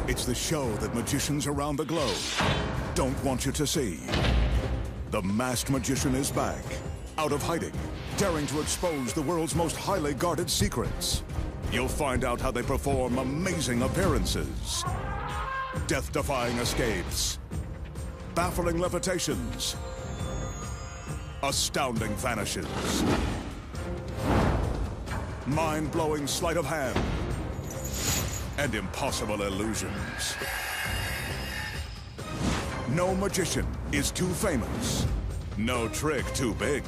It's the show that magicians around the globe don't want you to see. The masked magician is back, out of hiding, daring to expose the world's most highly guarded secrets. You'll find out how they perform amazing appearances, death-defying escapes, baffling levitations, astounding vanishes, mind-blowing sleight of hand, and impossible illusions. No magician is too famous. No trick too big.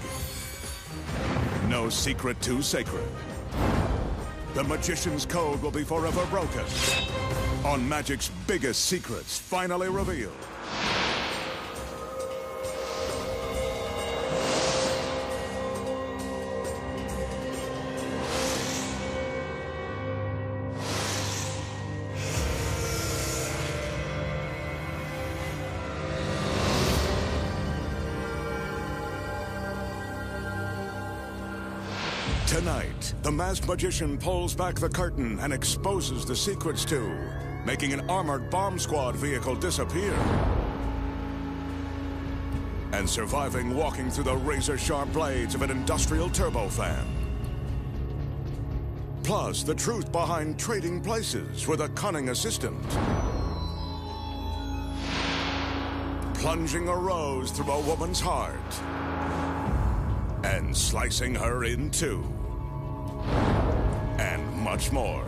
No secret too sacred. The magician's code will be forever broken on magic's biggest secrets finally revealed. Tonight, the masked magician pulls back the curtain and exposes the secrets to making an armored bomb squad vehicle disappear and surviving walking through the razor-sharp blades of an industrial turbofan. Plus, the truth behind trading places with a cunning assistant, plunging a rose through a woman's heart and slicing her in two. And much more.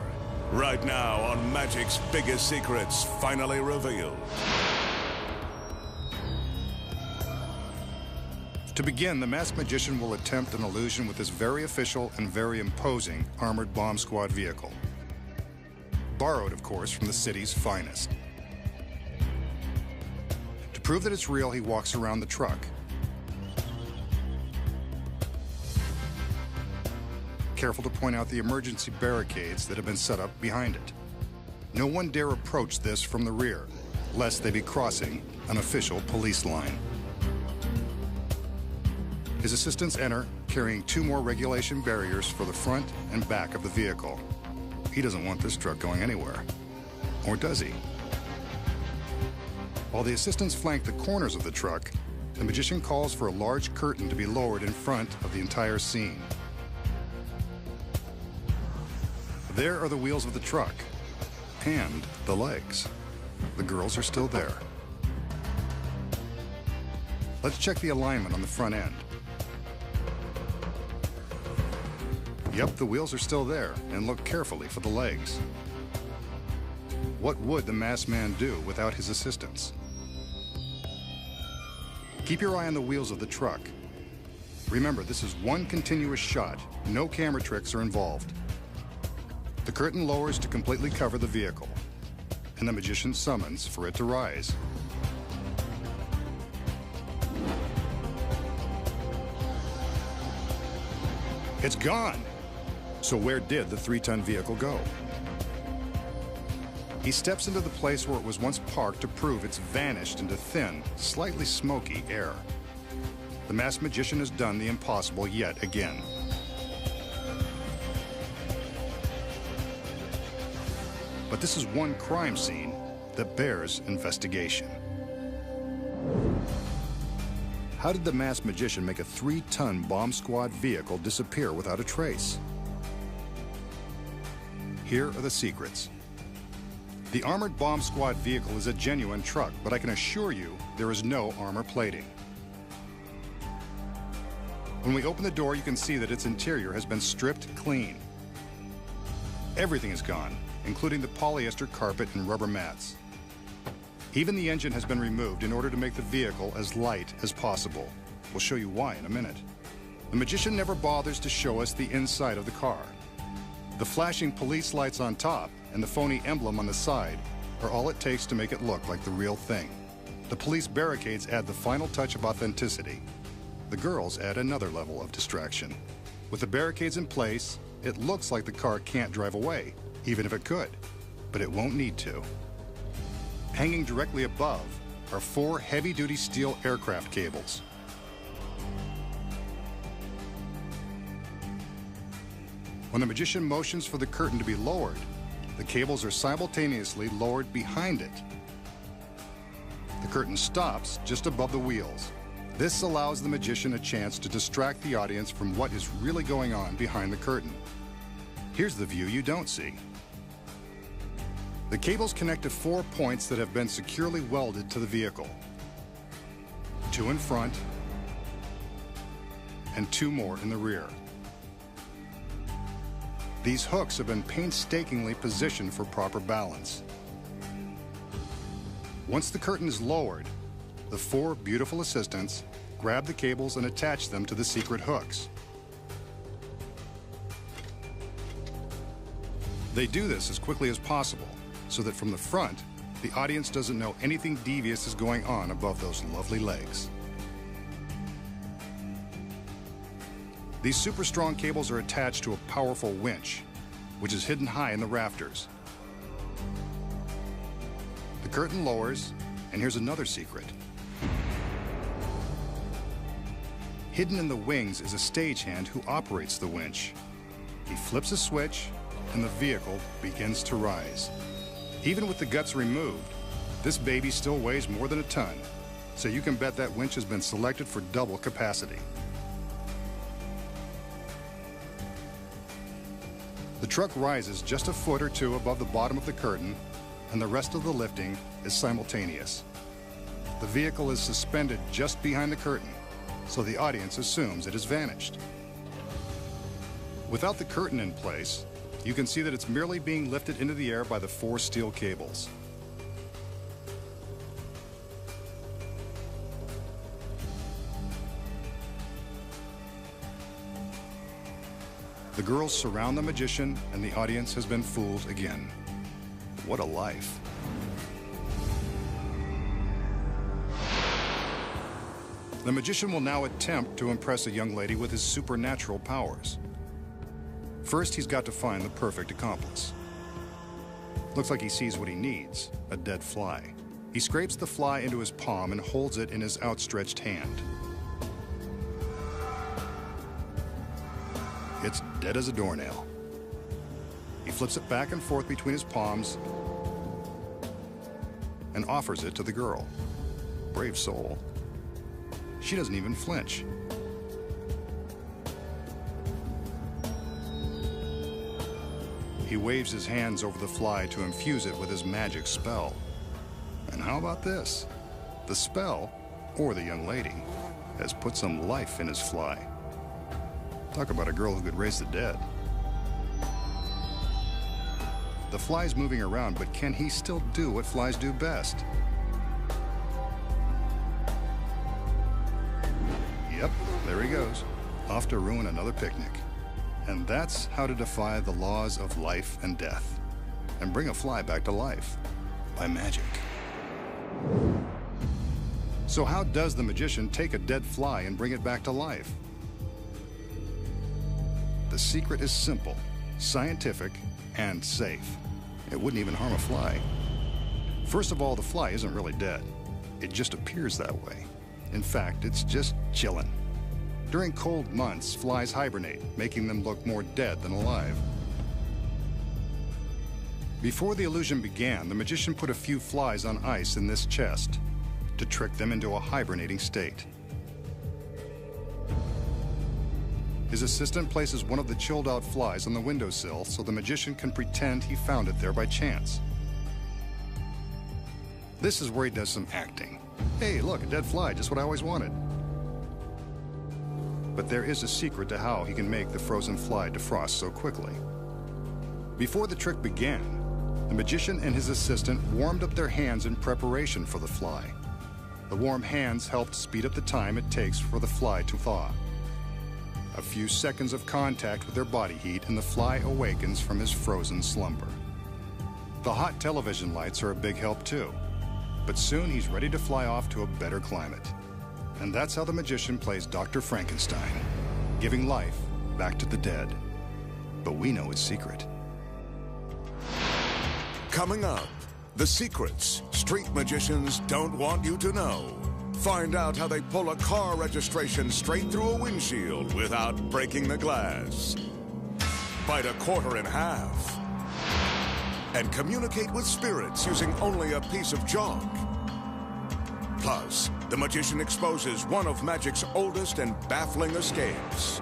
Right now on Magic's Biggest Secrets, finally revealed. To begin, the masked magician will attempt an illusion with this very official and very imposing armored bomb squad vehicle. Borrowed, of course, from the city's finest. To prove that it's real, he walks around the truck. Careful to point out the emergency barricades that have been set up behind it. No one dare approach this from the rear, lest they be crossing an official police line. His assistants enter, carrying 2 more regulation barriers for the front and back of the vehicle. He doesn't want this truck going anywhere. Or does he? While the assistants flank the corners of the truck, the magician calls for a large curtain to be lowered in front of the entire scene. There are the wheels of the truck and the legs. The girls are still there. Let's check the alignment on the front end. Yep, the wheels are still there, and look carefully for the legs. What would the masked man do without his assistance? Keep your eye on the wheels of the truck. Remember, this is one continuous shot. No camera tricks are involved. The curtain lowers to completely cover the vehicle, and the magician summons for it to rise. It's gone! So where did the 3-ton vehicle go? He steps into the place where it was once parked to prove it's vanished into thin, slightly smoky air. The masked magician has done the impossible yet again. But this is one crime scene that bears investigation. How did the masked magician make a 3-ton bomb squad vehicle disappear without a trace? Here are the secrets. The armored bomb squad vehicle is a genuine truck, but I can assure you there is no armor plating. When we open the door, you can see that its interior has been stripped clean. Everything is gone, including the polyester carpet and rubber mats. Even the engine has been removed in order to make the vehicle as light as possible. We'll show you why in a minute. The magician never bothers to show us the inside of the car. The flashing police lights on top and the phony emblem on the side are all it takes to make it look like the real thing. The police barricades add the final touch of authenticity. The girls add another level of distraction. With the barricades in place, it looks like the car can't drive away, even if it could, but it won't need to. Hanging directly above are 4 heavy-duty steel aircraft cables. When the magician motions for the curtain to be lowered, the cables are simultaneously lowered behind it. The curtain stops just above the wheels. This allows the magician a chance to distract the audience from what is really going on behind the curtain. Here's the view you don't see. The cables connect to 4 points that have been securely welded to the vehicle. 2 in front, and 2 more in the rear. These hooks have been painstakingly positioned for proper balance. Once the curtain is lowered, the 4 beautiful assistants grab the cables and attach them to the secret hooks. They do this as quickly as possible, so that from the front, the audience doesn't know anything devious is going on above those lovely legs. These super strong cables are attached to a powerful winch, which is hidden high in the rafters. The curtain lowers, and here's another secret. Hidden in the wings is a stagehand who operates the winch. He flips a switch, and the vehicle begins to rise. Even with the guts removed, this baby still weighs more than a ton, so you can bet that winch has been selected for double capacity. The truck rises just a foot or 2 above the bottom of the curtain, and the rest of the lifting is simultaneous. The vehicle is suspended just behind the curtain, so the audience assumes it has vanished. Without the curtain in place, you can see that it's merely being lifted into the air by the 4 steel cables. The girls surround the magician, and the audience has been fooled again. What a life. The magician will now attempt to impress a young lady with his supernatural powers. First, he's got to find the perfect accomplice. Looks like he sees what he needs, a dead fly. He scrapes the fly into his palm and holds it in his outstretched hand. It's dead as a doornail. He flips it back and forth between his palms and offers it to the girl. Brave soul. She doesn't even flinch. He waves his hands over the fly to infuse it with his magic spell. And how about this? The spell, or the young lady, has put some life in his fly. Talk about a girl who could raise the dead. The fly's moving around, but can he still do what flies do best? Yep, there he goes, off to ruin another picnic. And that's how to defy the laws of life and death, and bring a fly back to life, by magic. So how does the magician take a dead fly and bring it back to life? The secret is simple, scientific, and safe. It wouldn't even harm a fly. First of all, the fly isn't really dead. It just appears that way. In fact, it's just chilling. During cold months, flies hibernate, making them look more dead than alive. Before the illusion began, the magician put a few flies on ice in this chest to trick them into a hibernating state. His assistant places one of the chilled-out flies on the windowsill so the magician can pretend he found it there by chance. This is where he does some acting. Hey, look, a dead fly, just what I always wanted. But there is a secret to how he can make the frozen fly defrost so quickly. Before the trick began, the magician and his assistant warmed up their hands in preparation for the fly. The warm hands helped speed up the time it takes for the fly to thaw. A few seconds of contact with their body heat and the fly awakens from his frozen slumber. The hot television lights are a big help too, but soon he's ready to fly off to a better climate. And that's how the magician plays Dr. Frankenstein, giving life back to the dead. But we know his secret. Coming up, the secrets street magicians don't want you to know. Find out how they pull a car registration straight through a windshield without breaking the glass. Bite a quarter in half. and communicate with spirits using only a piece of chalk. Plus, the magician exposes one of magic's oldest and baffling escapes.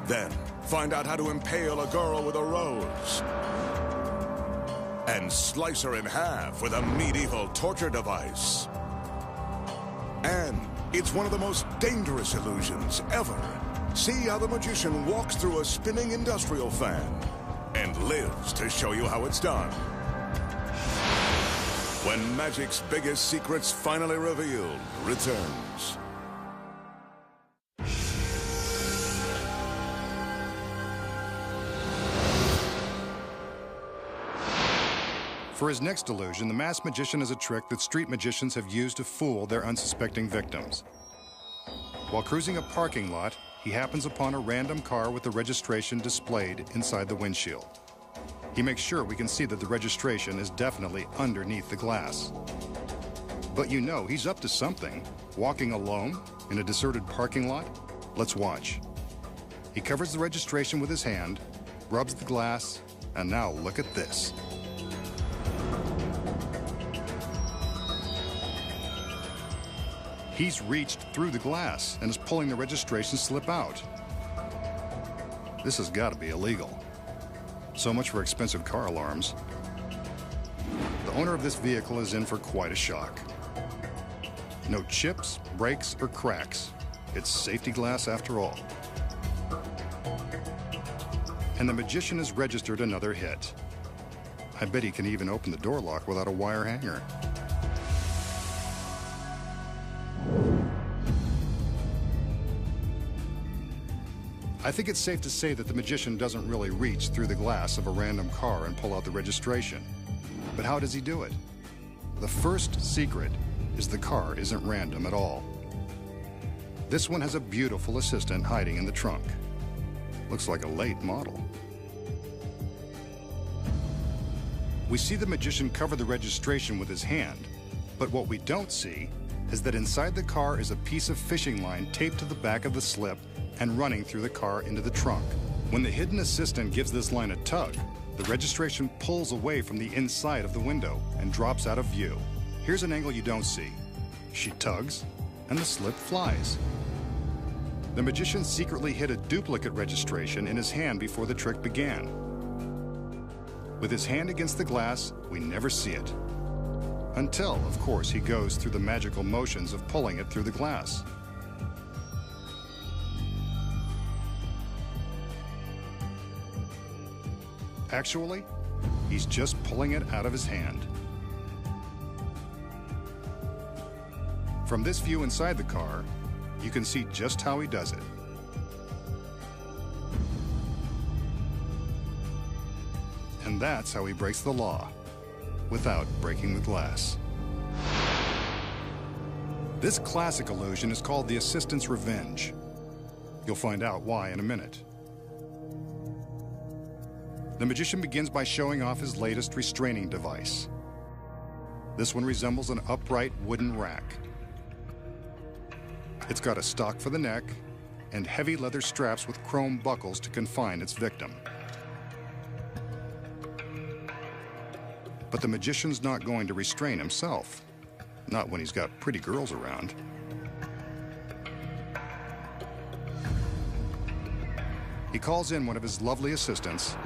Then, find out how to impale a girl with a rose and slice her in half with a medieval torture device. And it's one of the most dangerous illusions ever. See how the magician walks through a spinning industrial fan and lives to show you how it's done. When magic's biggest secrets finally revealed returns. For his next illusion, the masked magician has a trick that street magicians have used to fool their unsuspecting victims. While cruising a parking lot, he happens upon a random car with the registration displayed inside the windshield. He makes sure we can see that the registration is definitely underneath the glass. But you know he's up to something. Walking alone in a deserted parking lot? Let's watch. He covers the registration with his hand, rubs the glass, and now look at this. He's reached through the glass and is pulling the registration slip out. This has got to be illegal. So much for expensive car alarms. The owner of this vehicle is in for quite a shock. No chips, breaks, or cracks. It's safety glass after all. And the magician has registered another hit. I bet he can even open the door lock without a wire hanger. I think it's safe to say that the magician doesn't really reach through the glass of a random car and pull out the registration. But how does he do it? The first secret is the car isn't random at all. This one has a beautiful assistant hiding in the trunk. Looks like a late model. We see the magician cover the registration with his hand, but what we don't see is that inside the car is a piece of fishing line taped to the back of the slip and running through the car into the trunk. When the hidden assistant gives this line a tug, the registration pulls away from the inside of the window and drops out of view. Here's an angle you don't see. She tugs, and the slip flies. The magician secretly hid a duplicate registration in his hand before the trick began. With his hand against the glass, we never see it. Until, of course, he goes through the magical motions of pulling it through the glass. Actually, he's just pulling it out of his hand. From this view inside the car, you can see just how he does it. And that's how he breaks the law, without breaking the glass. This classic illusion is called the assistant's revenge. You'll find out why in a minute. The magician begins by showing off his latest restraining device. This one resembles an upright wooden rack. It's got a stock for the neck and heavy leather straps with chrome buckles to confine its victim. But the magician's not going to restrain himself, not when he's got pretty girls around. He calls in one of his lovely assistants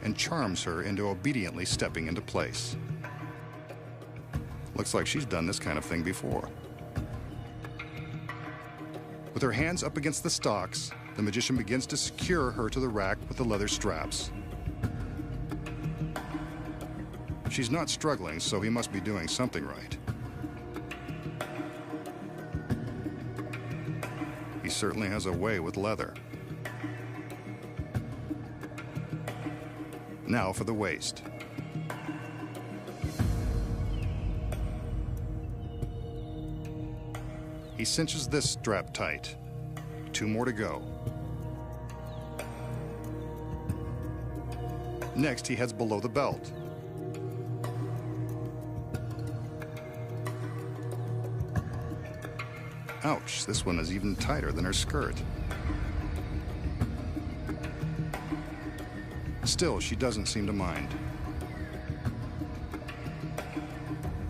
and charms her into obediently stepping into place. Looks like she's done this kind of thing before. With her hands up against the stocks, the magician begins to secure her to the rack with the leather straps. She's not struggling, so he must be doing something right. He certainly has a way with leather. Now for the waist. He cinches this strap tight. 2 more to go. Next, he heads below the belt. Ouch, this one is even tighter than her skirt. Still, she doesn't seem to mind.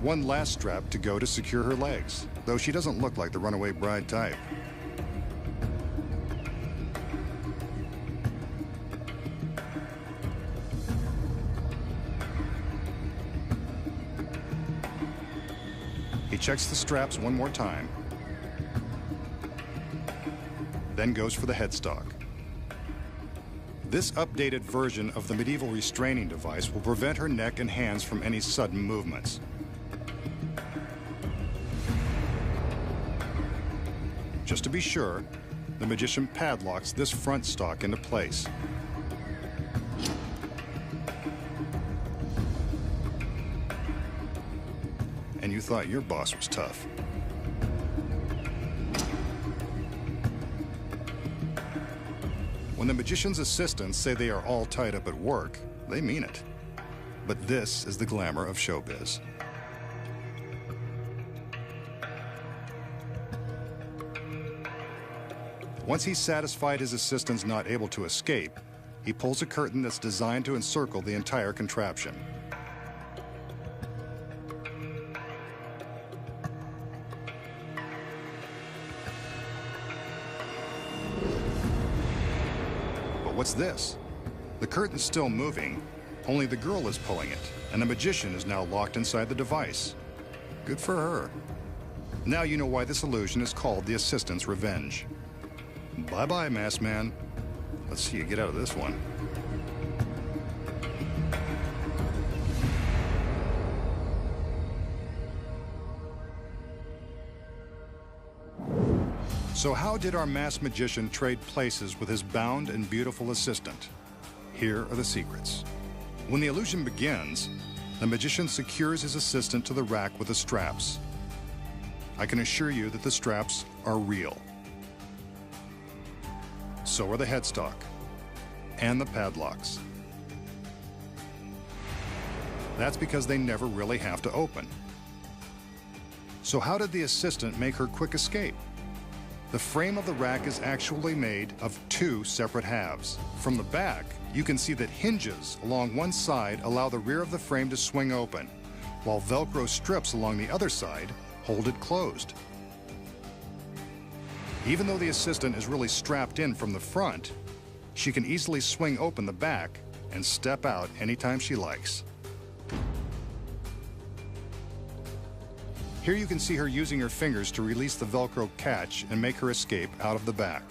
One last strap to go to secure her legs, though she doesn't look like the runaway bride type. He checks the straps one more time, then goes for the headstock. This updated version of the medieval restraining device will prevent her neck and hands from any sudden movements. Just to be sure, the magician padlocks this front stock into place. And you thought your boss was tough. When the magician's assistants say they are all tied up at work, they mean it. But this is the glamour of showbiz. Once he's satisfied his assistant's not able to escape, he pulls a curtain that's designed to encircle the entire contraption. But what's this? The curtain's still moving, only the girl is pulling it, and the magician is now locked inside the device. Good for her. Now you know why this illusion is called the assistant's revenge. Bye-bye, masked man. Let's see you get out of this one. So how did our masked magician trade places with his bound and beautiful assistant? Here are the secrets. When the illusion begins, the magician secures his assistant to the rack with the straps. I can assure you that the straps are real. So are the headstock and the padlocks. That's because they never really have to open. So how did the assistant make her quick escape? The frame of the rack is actually made of two separate halves. From the back, you can see that hinges along one side allow the rear of the frame to swing open, while Velcro strips along the other side hold it closed. Even though the assistant is really strapped in from the front, she can easily swing open the back and step out anytime she likes. Here you can see her using her fingers to release the Velcro catch and make her escape out of the back.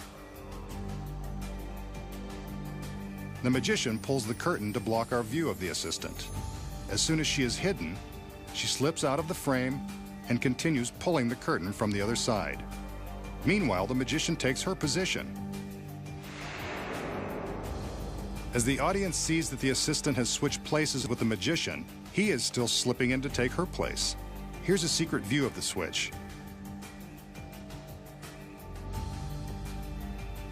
The magician pulls the curtain to block our view of the assistant. As soon as she is hidden, she slips out of the frame and continues pulling the curtain from the other side. Meanwhile, the magician takes her position. As the audience sees that the assistant has switched places with the magician, he is still slipping in to take her place. Here's a secret view of the switch.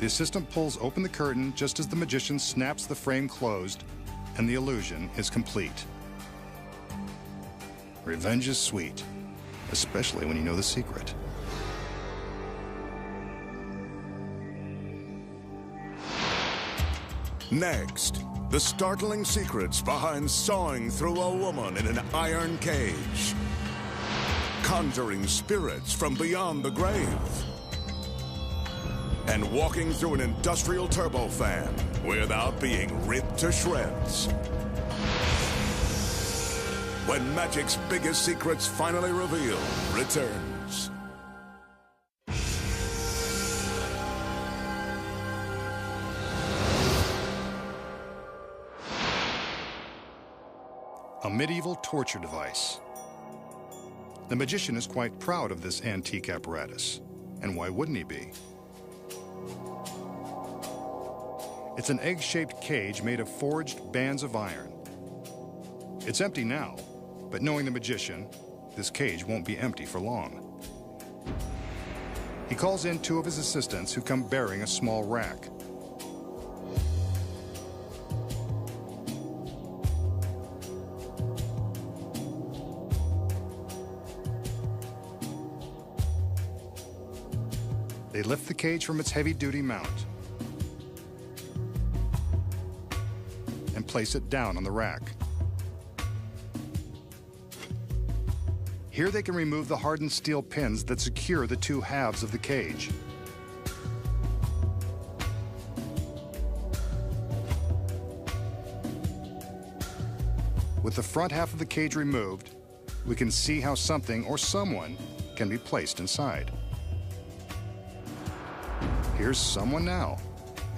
The assistant pulls open the curtain just as the magician snaps the frame closed, and the illusion is complete. Revenge is sweet, especially when you know the secret. Next, the startling secrets behind sawing through a woman in an iron cage, conjuring spirits from beyond the grave, and walking through an industrial turbofan without being ripped to shreds. When magic's biggest secrets finally revealed returns. A medieval torture device. The magician is quite proud of this antique apparatus. And why wouldn't he be? It's an egg-shaped cage made of forged bands of iron. It's empty now, but knowing the magician, this cage won't be empty for long. He calls in two of his assistants who come bearing a small rack. They lift the cage from its heavy-duty mount and place it down on the rack. Here they can remove the hardened steel pins that secure the two halves of the cage. With the front half of the cage removed, we can see how something or someone can be placed inside. Here's someone now,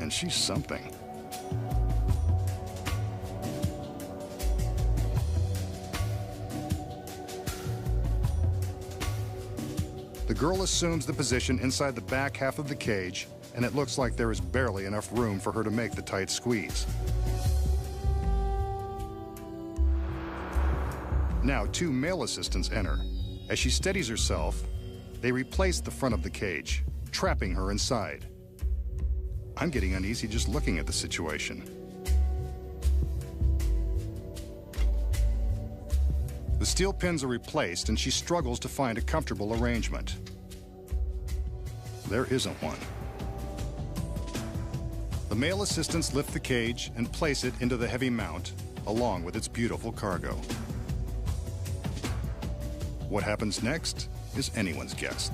and she's something. The girl assumes the position inside the back half of the cage, and it looks like there is barely enough room for her to make the tight squeeze. Now, two male assistants enter. As she steadies herself, they replace the front of the cage, trapping her inside. I'm getting uneasy just looking at the situation. The steel pins are replaced, and she struggles to find a comfortable arrangement. There isn't one. The male assistants lift the cage and place it into the heavy mount, along with its beautiful cargo. What happens next is anyone's guess.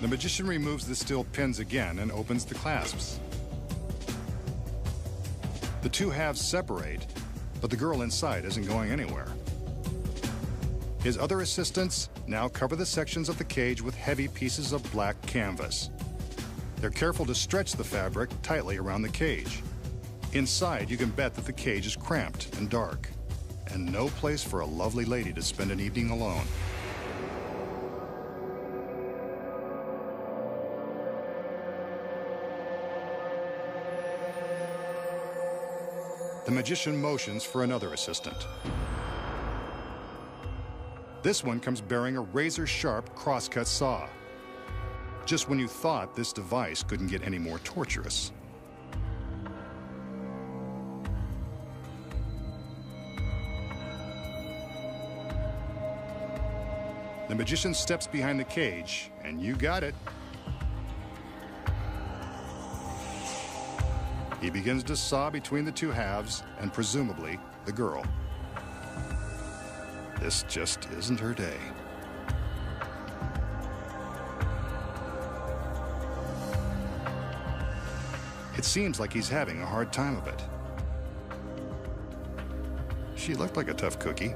The magician removes the steel pins again and opens the clasps. The two halves separate, but the girl inside isn't going anywhere. His other assistants now cover the sections of the cage with heavy pieces of black canvas. They're careful to stretch the fabric tightly around the cage. Inside, you can bet that the cage is cramped and dark, and no place for a lovely lady to spend an evening alone. The magician motions for another assistant. This one comes bearing a razor-sharp crosscut saw. Just when you thought this device couldn't get any more torturous. The magician steps behind the cage, and you got it. He begins to saw between the two halves, and presumably the girl. This just isn't her day. It seems like he's having a hard time of it. She looked like a tough cookie.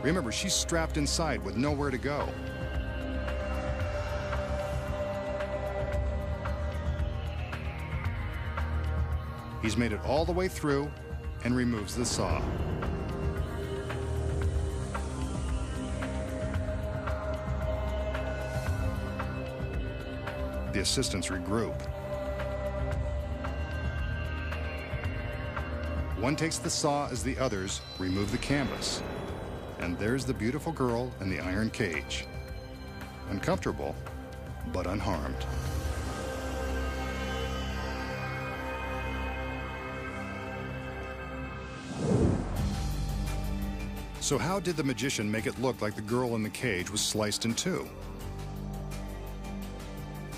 Remember, she's strapped inside with nowhere to go. He's made it all the way through and removes the saw. The assistants regroup. One takes the saw as the others remove the canvas. And there's the beautiful girl in the iron cage. Uncomfortable, but unharmed. So how did the magician make it look like the girl in the cage was sliced in two?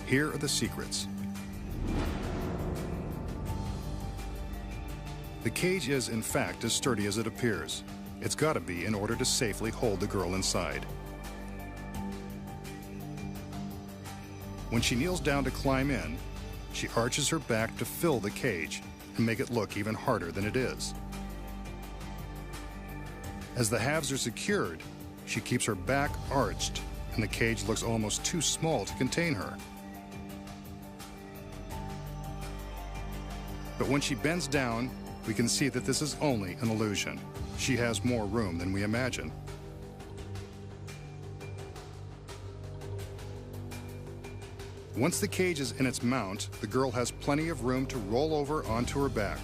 Here are the secrets. The cage is, in fact, as sturdy as it appears. It's got to be in order to safely hold the girl inside. When she kneels down to climb in, she arches her back to fill the cage and make it look even harder than it is. As the halves are secured, she keeps her back arched, and the cage looks almost too small to contain her. But when she bends down, we can see that this is only an illusion. She has more room than we imagine. Once the cage is in its mount, the girl has plenty of room to roll over onto her back.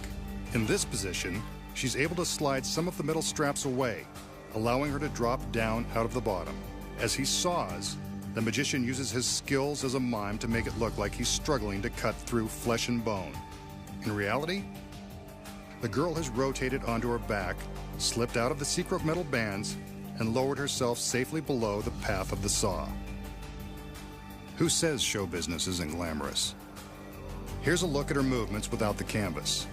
In this position, she's able to slide some of the metal straps away, allowing her to drop down out of the bottom. As he saws, the magician uses his skills as a mime to make it look like he's struggling to cut through flesh and bone. In reality, the girl has rotated onto her back, slipped out of the secret metal bands, and lowered herself safely below the path of the saw. Who says show business isn't glamorous? Here's a look at her movements without the canvas.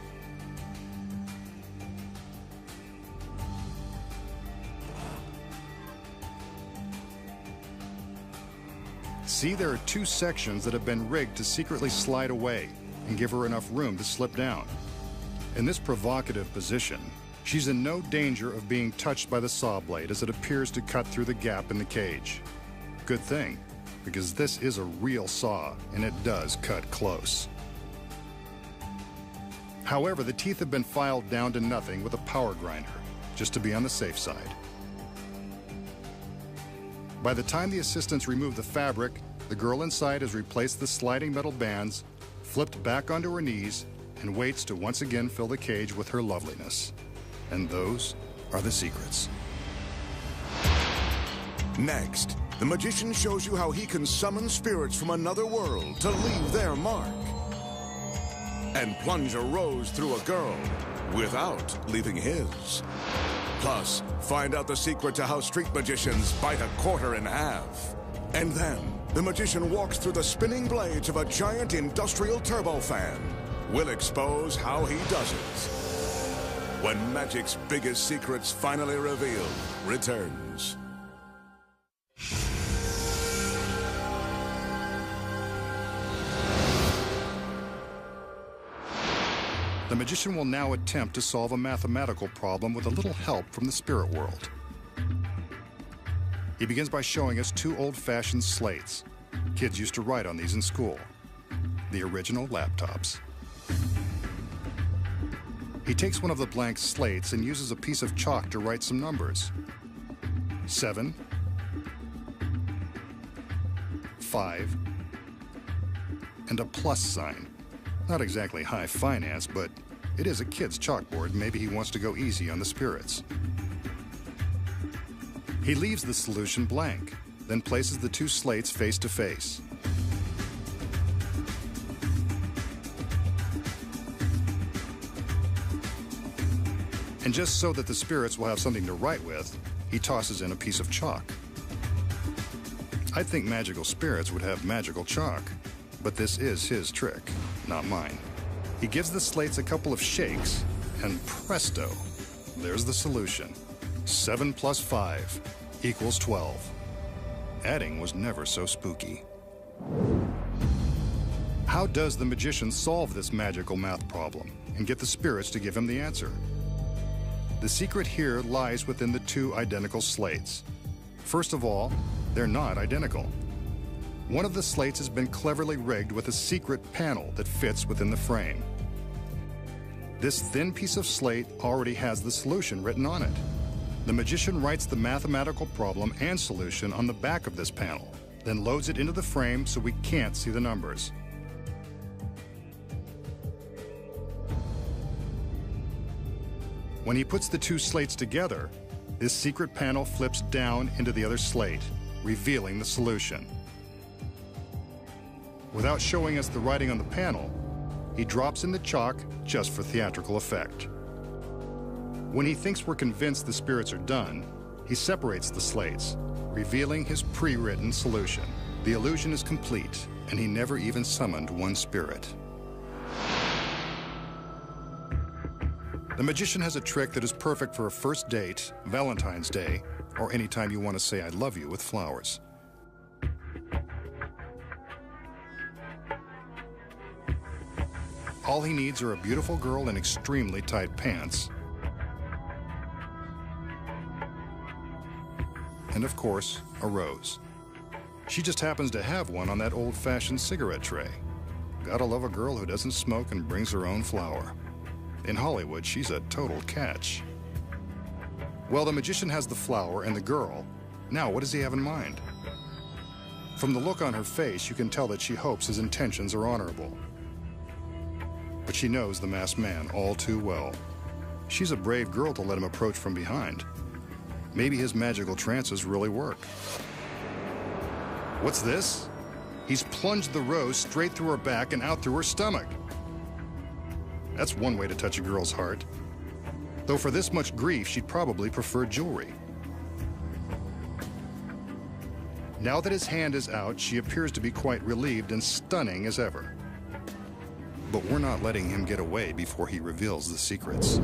See, there are two sections that have been rigged to secretly slide away and give her enough room to slip down. In this provocative position, she's in no danger of being touched by the saw blade as it appears to cut through the gap in the cage. Good thing, because this is a real saw and it does cut close. However, the teeth have been filed down to nothing with a power grinder, just to be on the safe side. By the time the assistants remove the fabric, the girl inside has replaced the sliding metal bands, flipped back onto her knees, and waits to once again fill the cage with her loveliness. And those are the secrets. Next, the magician shows you how he can summon spirits from another world to leave their mark. And plunge a rose through a girl without leaving his. Plus, find out the secret to how street magicians bite a quarter in half. And then, the magician walks through the spinning blades of a giant industrial turbofan. We'll expose how he does it. When magic's biggest secrets finally revealed returns. The magician will now attempt to solve a mathematical problem with a little help from the spirit world. He begins by showing us two old-fashioned slates. Kids used to write on these in school. The original laptops. He takes one of the blank slates and uses a piece of chalk to write some numbers. 7, 5, and a plus sign. Not exactly high finance, but it is a kid's chalkboard. Maybe he wants to go easy on the spirits. He leaves the solution blank, then places the two slates face to face. And just so that the spirits will have something to write with, he tosses in a piece of chalk. I think magical spirits would have magical chalk, but this is his trick, not mine. He gives the slates a couple of shakes, and presto, there's the solution. 7 plus 5 equals 12. Adding was never so spooky. How does the magician solve this magical math problem and get the spirits to give him the answer? The secret here lies within the two identical slates. First of all, they're not identical. One of the slates has been cleverly rigged with a secret panel that fits within the frame. This thin piece of slate already has the solution written on it. The magician writes the mathematical problem and solution on the back of this panel, then loads it into the frame so we can't see the numbers. When he puts the two slates together, this secret panel flips down into the other slate, revealing the solution. Without showing us the writing on the panel, he drops in the chalk just for theatrical effect. When he thinks we're convinced the spirits are done, he separates the slates, revealing his pre-written solution. The illusion is complete, and he never even summoned one spirit. The magician has a trick that is perfect for a first date, Valentine's Day, or any time you want to say I love you with flowers. All he needs are a beautiful girl in extremely tight pants. And of course, a rose. She just happens to have one on that old-fashioned cigarette tray. Gotta love a girl who doesn't smoke and brings her own flower. In Hollywood, she's a total catch. Well, the magician has the flower and the girl. Now, what does he have in mind? From the look on her face, you can tell that she hopes his intentions are honorable. But she knows the masked man all too well. She's a brave girl to let him approach from behind. Maybe his magical trances really work. What's this? He's plunged the rose straight through her back and out through her stomach. That's one way to touch a girl's heart. Though for this much grief, she'd probably prefer jewelry. Now that his hand is out, she appears to be quite relieved and stunning as ever. But we're not letting him get away before he reveals the secrets.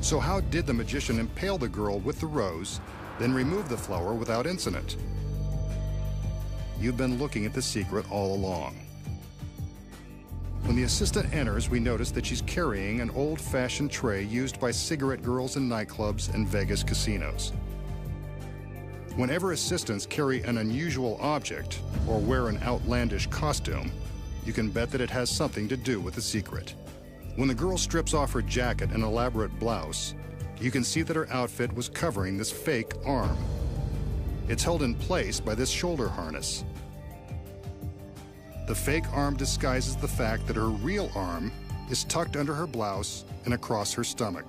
So how did the magician impale the girl with the rose, then remove the flower without incident? You've been looking at the secret all along. When the assistant enters, we notice that she's carrying an old-fashioned tray used by cigarette girls in nightclubs and Vegas casinos. Whenever assistants carry an unusual object or wear an outlandish costume, you can bet that it has something to do with the secret. When the girl strips off her jacket and elaborate blouse, you can see that her outfit was covering this fake arm. It's held in place by this shoulder harness. The fake arm disguises the fact that her real arm is tucked under her blouse and across her stomach.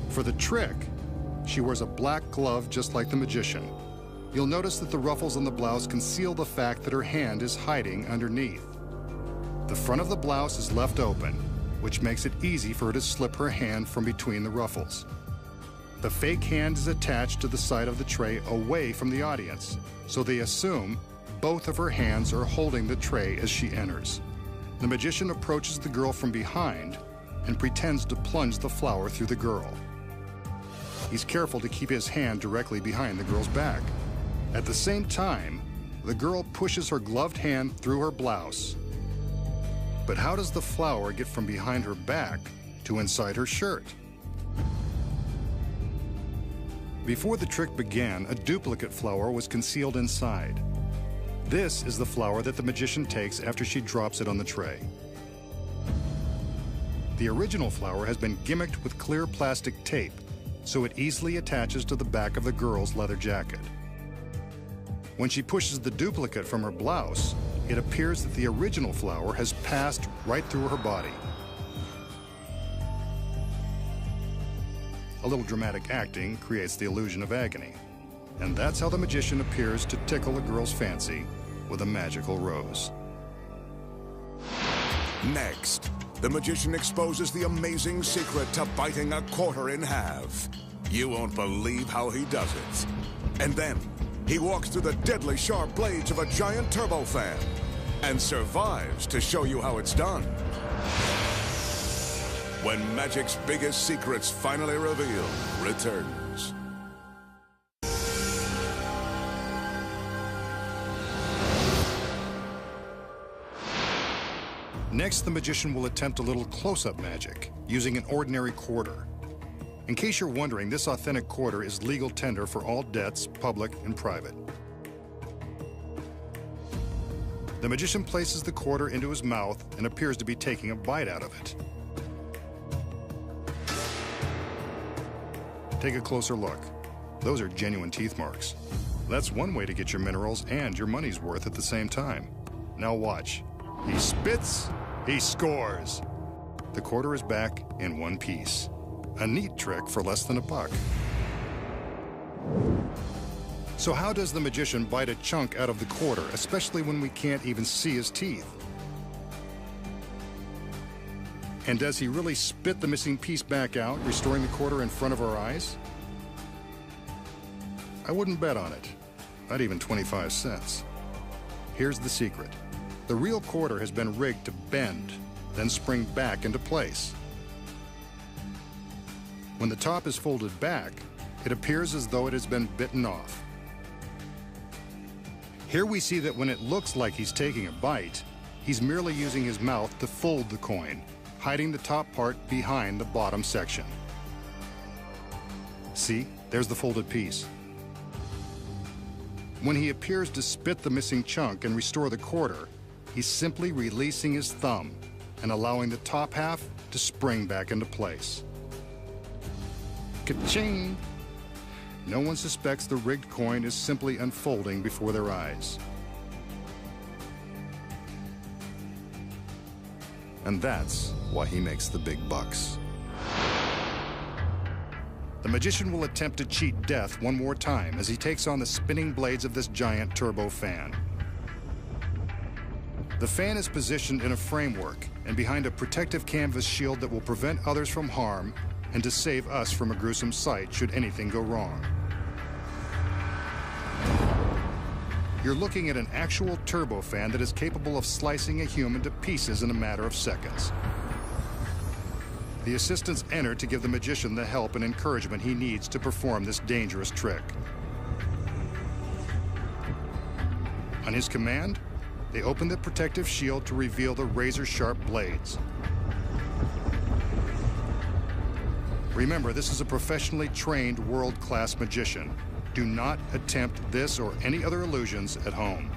For the trick, she wears a black glove just like the magician. You'll notice that the ruffles on the blouse conceal the fact that her hand is hiding underneath. The front of the blouse is left open, which makes it easy for her to slip her hand from between the ruffles. The fake hand is attached to the side of the tray away from the audience, so they assume both of her hands are holding the tray as she enters. The magician approaches the girl from behind and pretends to plunge the flower through the girl. He's careful to keep his hand directly behind the girl's back. At the same time, the girl pushes her gloved hand through her blouse. But how does the flower get from behind her back to inside her shirt? Before the trick began, a duplicate flower was concealed inside. This is the flower that the magician takes after she drops it on the tray. The original flower has been gimmicked with clear plastic tape, so it easily attaches to the back of the girl's leather jacket. When she pushes the duplicate from her blouse, it appears that the original flower has passed right through her body. A little dramatic acting creates the illusion of agony. And that's how the magician appears to tickle a girl's fancy with a magical rose. Next, the magician exposes the amazing secret to biting a quarter in half. You won't believe how he does it. And then, he walks through the deadly sharp blades of a giant turbofan and survives to show you how it's done. When magic's biggest secrets finally revealed returns. Next, the magician will attempt a little close-up magic using an ordinary quarter. In case you're wondering, this authentic quarter is legal tender for all debts, public and private. The magician places the quarter into his mouth and appears to be taking a bite out of it. Take a closer look. Those are genuine teeth marks. That's one way to get your minerals and your money's worth at the same time. Now watch. He spits, he scores. The quarter is back in one piece. A neat trick for less than $1. So how does the magician bite a chunk out of the quarter, especially when we can't even see his teeth? And does he really spit the missing piece back out, restoring the quarter in front of our eyes? I wouldn't bet on it, not even 25 cents. Here's the secret. The real quarter has been rigged to bend, then spring back into place. When the top is folded back, it appears as though it has been bitten off. Here we see that when it looks like he's taking a bite, he's merely using his mouth to fold the coin, hiding the top part behind the bottom section. See, there's the folded piece. When he appears to spit the missing chunk and restore the quarter, he's simply releasing his thumb and allowing the top half to spring back into place. Ka-ching! No one suspects the rigged coin is simply unfolding before their eyes. And that's why he makes the big bucks. The magician will attempt to cheat death one more time as he takes on the spinning blades of this giant turbo fan. The fan is positioned in a framework and behind a protective canvas shield that will prevent others from harm and to save us from a gruesome sight should anything go wrong. You're looking at an actual turbofan that is capable of slicing a human to pieces in a matter of seconds. The assistants enter to give the magician the help and encouragement he needs to perform this dangerous trick. On his command, they open the protective shield to reveal the razor-sharp blades. Remember, this is a professionally trained world-class magician. Do not attempt this or any other illusions at home.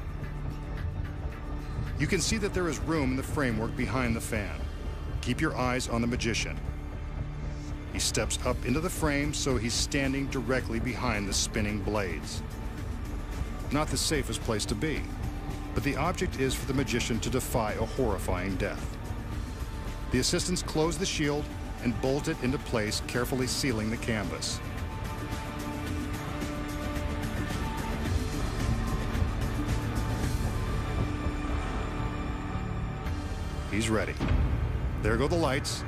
You can see that there is room in the framework behind the fan. Keep your eyes on the magician. He steps up into the frame, so he's standing directly behind the spinning blades. Not the safest place to be, but the object is for the magician to defy a horrifying death. The assistants close the shield and bolt it into place, carefully sealing the canvas. He's ready. There go the lights.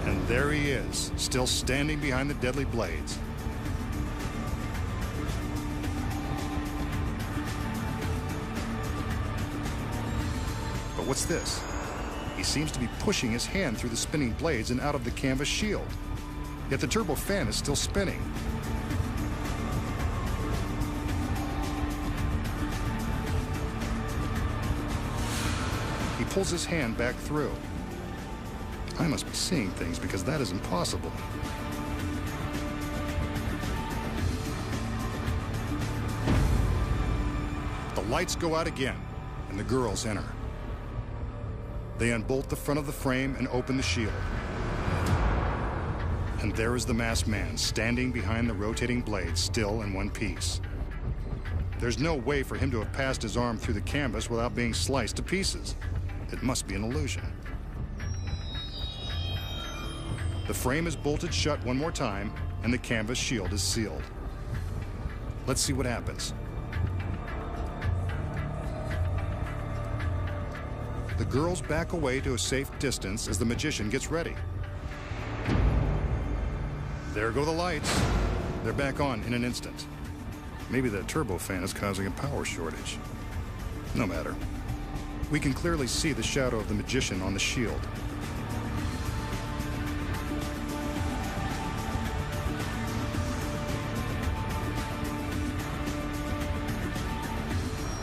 And there he is, still standing behind the deadly blades. But what's this? He seems to be pushing his hand through the spinning blades and out of the canvas shield. Yet the turbo fan is still spinning. He pulls his hand back through. I must be seeing things because that is impossible. The lights go out again, and the girls enter. They unbolt the front of the frame and open the shield. And there is the masked man, standing behind the rotating blades, still in one piece. There's no way for him to have passed his arm through the canvas without being sliced to pieces. It must be an illusion. The frame is bolted shut one more time, and the canvas shield is sealed. Let's see what happens. The girls back away to a safe distance as the magician gets ready. There go the lights. They're back on in an instant. Maybe that turbofan is causing a power shortage. No matter. We can clearly see the shadow of the magician on the shield.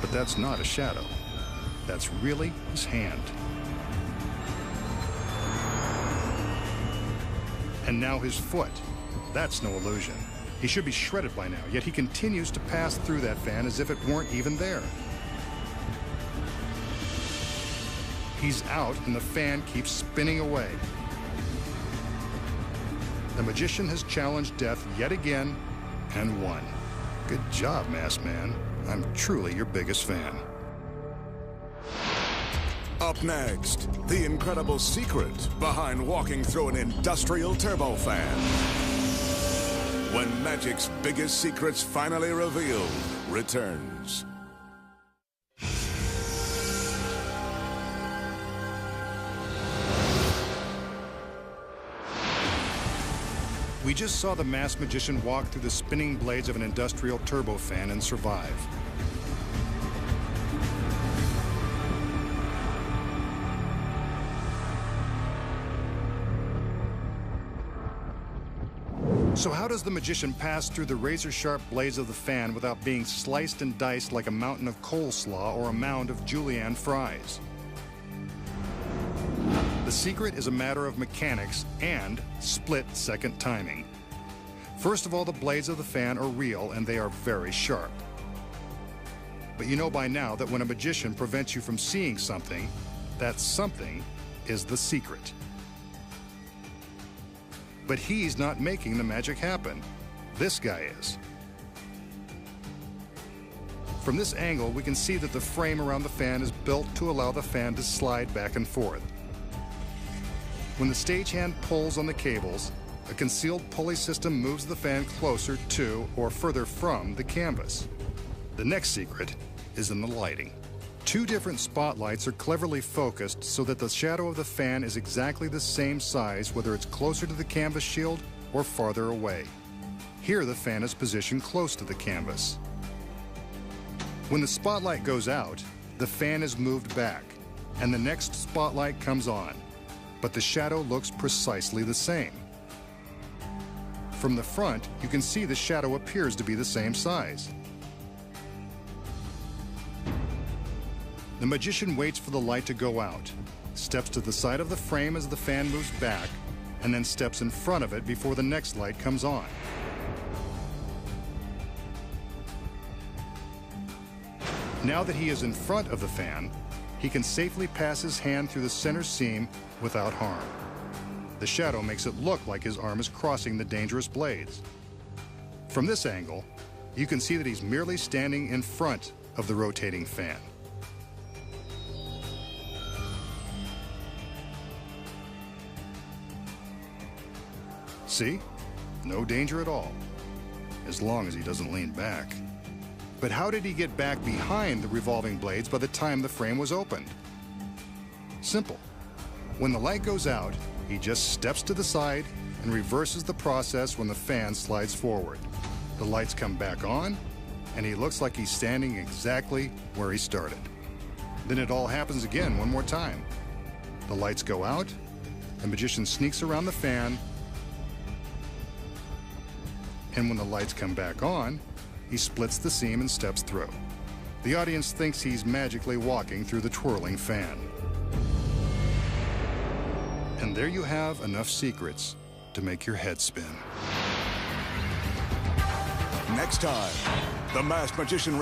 But that's not a shadow. That's really his hand. And now his foot. That's no illusion. He should be shredded by now, yet he continues to pass through that fan as if it weren't even there. He's out, and the fan keeps spinning away. The magician has challenged death yet again and won. Good job, Masked Man. I'm truly your biggest fan. Up next, the incredible secret behind walking through an industrial turbofan. When magic's biggest secrets finally revealed returns. We just saw the masked magician walk through the spinning blades of an industrial turbofan and survive. So how does the magician pass through the razor-sharp blades of the fan without being sliced and diced like a mountain of coleslaw or a mound of julienne fries? The secret is a matter of mechanics and split-second timing. First of all, the blades of the fan are real and they are very sharp. But you know by now that when a magician prevents you from seeing something, that something is the secret. But he's not making the magic happen. This guy is. From this angle, we can see that the frame around the fan is built to allow the fan to slide back and forth. When the stagehand pulls on the cables, a concealed pulley system moves the fan closer to or further from the canvas. The next secret is in the lighting. Two different spotlights are cleverly focused so that the shadow of the fan is exactly the same size whether it's closer to the canvas shield or farther away. Here the fan is positioned close to the canvas. When the spotlight goes out, the fan is moved back, and the next spotlight comes on, but the shadow looks precisely the same. From the front, you can see the shadow appears to be the same size. The magician waits for the light to go out, steps to the side of the frame as the fan moves back, and then steps in front of it before the next light comes on. Now that he is in front of the fan, he can safely pass his hand through the center seam without harm. The shadow makes it look like his arm is crossing the dangerous blades. From this angle, you can see that he's merely standing in front of the rotating fan. See? No danger at all, as long as he doesn't lean back. But how did he get back behind the revolving blades by the time the frame was opened? Simple. When the light goes out, he just steps to the side and reverses the process when the fan slides forward. The lights come back on, and he looks like he's standing exactly where he started. Then it all happens again one more time. The lights go out, the magician sneaks around the fan, and when the lights come back on, he splits the seam and steps through. The audience thinks he's magically walking through the twirling fan. And there you have enough secrets to make your head spin. Next time, the masked magician